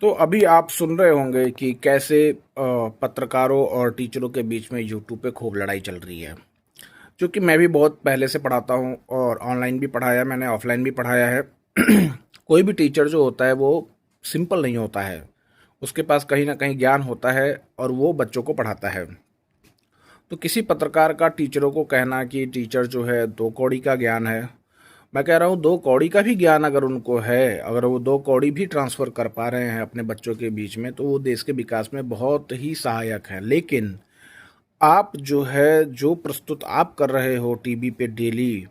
तो अभी आप सुन रहे होंगे कि कैसे पत्रकारों और टीचरों के बीच में यूट्यूब पे खूब लड़ाई चल रही है। क्योंकि मैं भी बहुत पहले से पढ़ाता हूँ और ऑनलाइन भी पढ़ाया, मैंने ऑफलाइन भी पढ़ाया है। कोई भी टीचर जो होता है वो सिंपल नहीं होता है, उसके पास कहीं ना कहीं ज्ञान होता है और वो बच्चों को पढ़ाता है। तो किसी पत्रकार का टीचरों को कहना कि टीचर जो है दो कौड़ी का ज्ञान है, मैं कह रहा हूँ दो कौड़ी का भी ज्ञान अगर उनको है, अगर वो दो कौड़ी भी ट्रांसफ़र कर पा रहे हैं अपने बच्चों के बीच में, तो वो देश के विकास में बहुत ही सहायक है। लेकिन आप जो है, जो प्रस्तुत आप कर रहे हो टीवी पे डेली,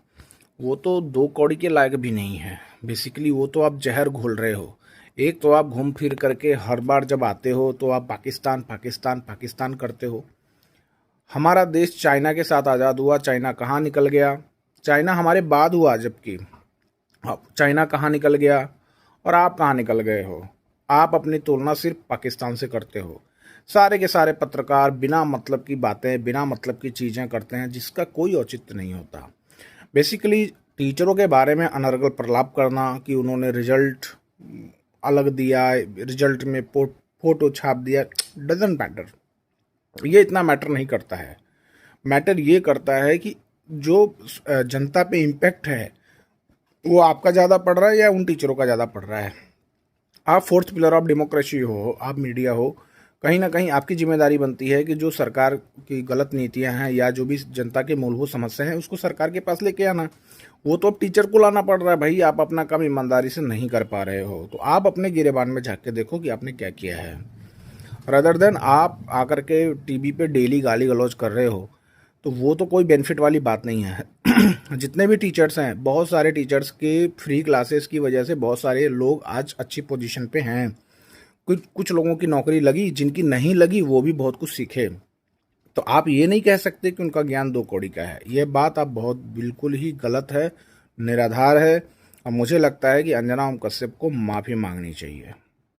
वो तो दो कौड़ी के लायक भी नहीं है। बेसिकली वो तो आप जहर घोल रहे हो। एक तो आप घूम फिर करके हर बार जब आते हो तो आप पाकिस्तान पाकिस्तान पाकिस्तान करते हो। हमारा देश चाइना के साथ आज़ाद हुआ, चाइना कहाँ निकल गया? चाइना हमारे बाद हुआ, जबकि चाइना कहाँ निकल गया और आप कहाँ निकल गए हो? आप अपनी तुलना सिर्फ पाकिस्तान से करते हो। सारे के सारे पत्रकार बिना मतलब की बातें, बिना मतलब की चीज़ें करते हैं जिसका कोई औचित्य नहीं होता। बेसिकली टीचरों के बारे में अनर्गल प्रलाप करना कि उन्होंने रिजल्ट अलग दिया, रिजल्ट में फोटो छाप दिया, डजंट मैटर। ये इतना मैटर नहीं करता है। मैटर ये करता है कि जो जनता पे इम्पैक्ट है वो आपका ज़्यादा पड़ रहा है या उन टीचरों का ज़्यादा पड़ रहा है। आप फोर्थ पिलर ऑफ डेमोक्रेसी हो, आप मीडिया हो, कहीं ना कहीं आपकी जिम्मेदारी बनती है कि जो सरकार की गलत नीतियां हैं या जो भी जनता के मूलभूत समस्या हैं उसको सरकार के पास लेके आना। वो तो अब टीचर को लाना पड़ रहा है भाई, आप अपना काम ईमानदारी से नहीं कर पा रहे हो तो आप अपने गिरेबान में झांक के देखो कि आपने क्या किया है, रदर देन आप आकर के टीवी पे डेली गाली गलौज कर रहे हो। तो वो तो कोई बेनिफिट वाली बात नहीं है। जितने भी टीचर्स हैं, बहुत सारे टीचर्स के फ्री क्लासेस की वजह से बहुत सारे लोग आज अच्छी पोजीशन पे हैं। कुछ कुछ लोगों की नौकरी लगी, जिनकी नहीं लगी वो भी बहुत कुछ सीखे। तो आप ये नहीं कह सकते कि उनका ज्ञान दो कौड़ी का है। ये बात आप बहुत बिल्कुल ही गलत है, निराधार है। और मुझे लगता है कि अंजना ओम कश्यप को माफ़ी मांगनी चाहिए।